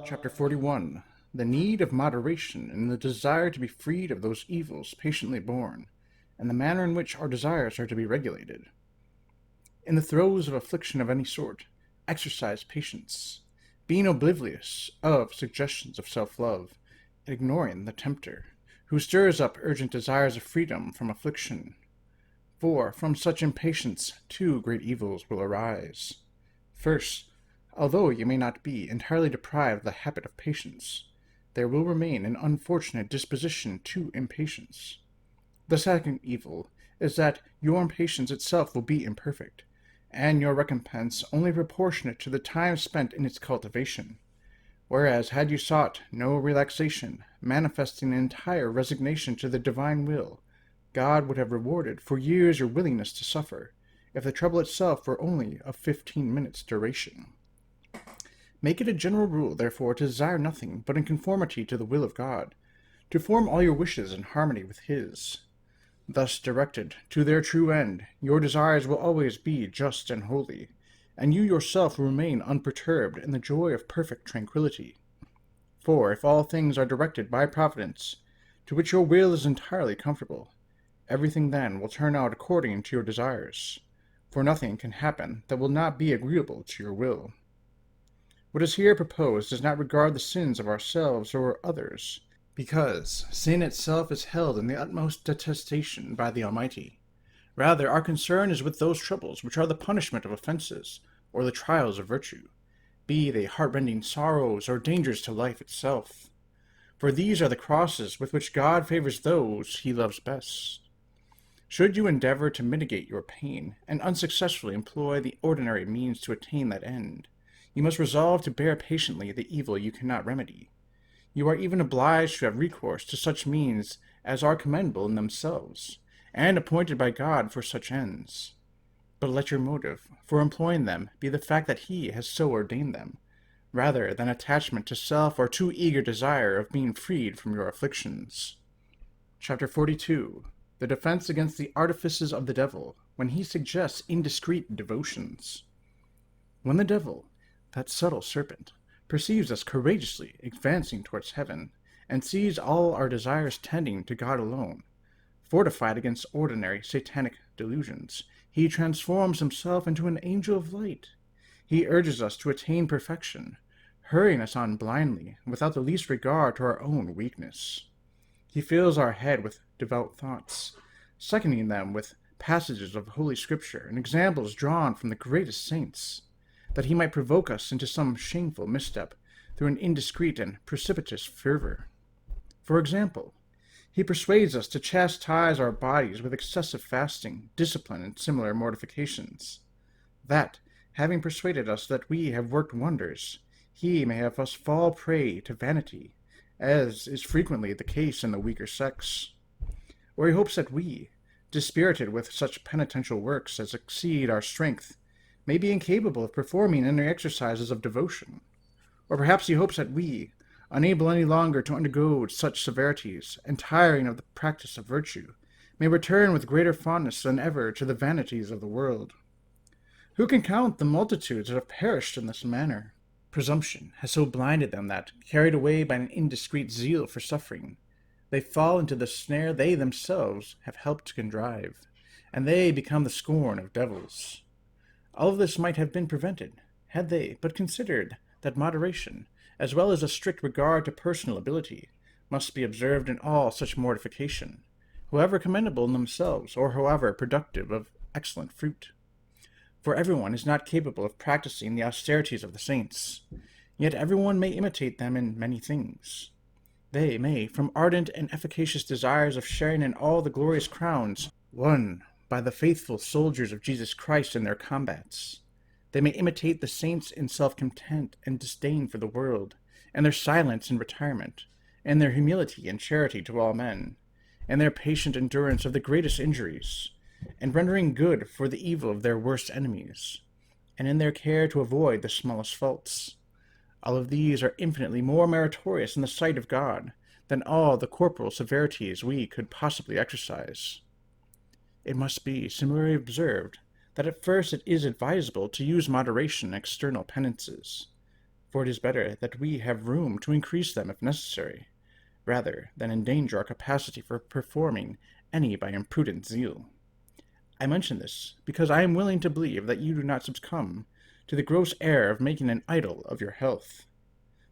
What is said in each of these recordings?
Chapter 41. The need of moderation and the desire to be freed of those evils patiently borne, and the manner in which our desires are to be regulated. In the throes of affliction of any sort, exercise patience, being oblivious of suggestions of self-love, and ignoring the tempter, who stirs up urgent desires of freedom from affliction. For from such impatience two great evils will arise. First, although you may not be entirely deprived of the habit of patience, there will remain an unfortunate disposition to impatience. The second evil is that your impatience itself will be imperfect, and your recompense only proportionate to the time spent in its cultivation. Whereas had you sought no relaxation, manifesting an entire resignation to the divine will, God would have rewarded for years your willingness to suffer, if the trouble itself were only of 15 minutes' duration. Make it a general rule, therefore, to desire nothing but in conformity to the will of God, to form all your wishes in harmony with His. Thus directed to their true end, your desires will always be just and holy, and you yourself will remain unperturbed in the joy of perfect tranquillity. For if all things are directed by Providence, to which your will is entirely comfortable, everything then will turn out according to your desires, for nothing can happen that will not be agreeable to your will. What is here proposed does not regard the sins of ourselves or others, because sin itself is held in the utmost detestation by the Almighty. Rather, our concern is with those troubles which are the punishment of offenses, or the trials of virtue, be they heart-rending sorrows or dangers to life itself. For these are the crosses with which God favors those He loves best. Should you endeavor to mitigate your pain, and unsuccessfully employ the ordinary means to attain that end, you must resolve to bear patiently the evil you cannot remedy. You are even obliged to have recourse to such means as are commendable in themselves, and appointed by God for such ends. But let your motive for employing them be the fact that He has so ordained them, rather than attachment to self or too eager desire of being freed from your afflictions. Chapter 42. The defense against the artifices of the devil, when he suggests indiscreet devotions. When the devil, that subtle serpent, perceives us courageously advancing towards heaven, and sees all our desires tending to God alone, fortified against ordinary satanic delusions, he transforms himself into an angel of light. He urges us to attain perfection, hurrying us on blindly, without the least regard to our own weakness. He fills our head with devout thoughts, seconding them with passages of Holy Scripture and examples drawn from the greatest saints, that he might provoke us into some shameful misstep through an indiscreet and precipitous fervor. For example, he persuades us to chastise our bodies with excessive fasting, discipline, and similar mortifications, that, having persuaded us that we have worked wonders, he may have us fall prey to vanity, as is frequently the case in the weaker sex. Or he hopes that we, dispirited with such penitential works as exceed our strength, may be incapable of performing any exercises of devotion. Or perhaps he hopes that we, unable any longer to undergo such severities, and tiring of the practice of virtue, may return with greater fondness than ever to the vanities of the world. Who can count the multitudes that have perished in this manner? Presumption has so blinded them that, carried away by an indiscreet zeal for suffering, they fall into the snare they themselves have helped to contrive, and they become the scorn of devils. All of this might have been prevented, had they but considered that moderation, as well as a strict regard to personal ability, must be observed in all such mortification, however commendable in themselves, or however productive of excellent fruit. For everyone is not capable of practicing the austerities of the saints, yet everyone may imitate them in many things. They may, from ardent and efficacious desires of sharing in all the glorious crowns won by the faithful soldiers of Jesus Christ in their combats, they may imitate the saints in self-content and disdain for the world, and their silence and retirement, and their humility and charity to all men, and their patient endurance of the greatest injuries, and rendering good for the evil of their worst enemies, and in their care to avoid the smallest faults. All of these are infinitely more meritorious in the sight of God than all the corporal severities we could possibly exercise. It must be similarly observed that at first it is advisable to use moderation in external penances, for it is better that we have room to increase them if necessary, rather than endanger our capacity for performing any by imprudent zeal. I mention this because I am willing to believe that you do not succumb to the gross error of making an idol of your health.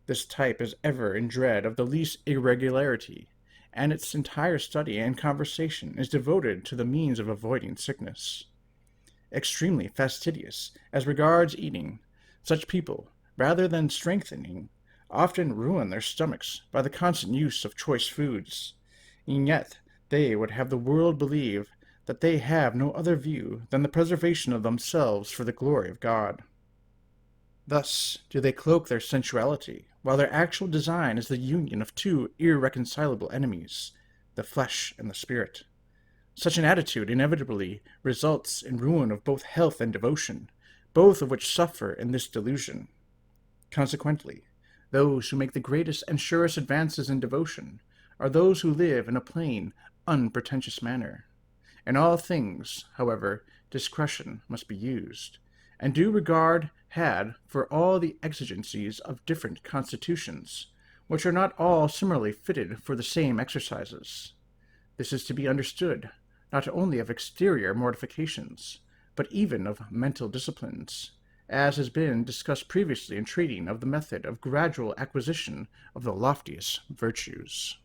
This type is ever in dread of the least irregularity, and its entire study and conversation is devoted to the means of avoiding sickness. Extremely fastidious as regards eating, such people, rather than strengthening, often ruin their stomachs by the constant use of choice foods, and yet they would have the world believe that they have no other view than the preservation of themselves for the glory of God. Thus do they cloak their sensuality, while their actual design is the union of two irreconcilable enemies, the flesh and the spirit. Such an attitude inevitably results in ruin of both health and devotion, both of which suffer in this delusion. Consequently, those who make the greatest and surest advances in devotion are those who live in a plain, unpretentious manner. In all things, however, discretion must be used, and due regard had for all the exigencies of different constitutions, which are not all similarly fitted for the same exercises. This is to be understood, not only of exterior mortifications, but even of mental disciplines, as has been discussed previously in treating of the method of gradual acquisition of the loftiest virtues.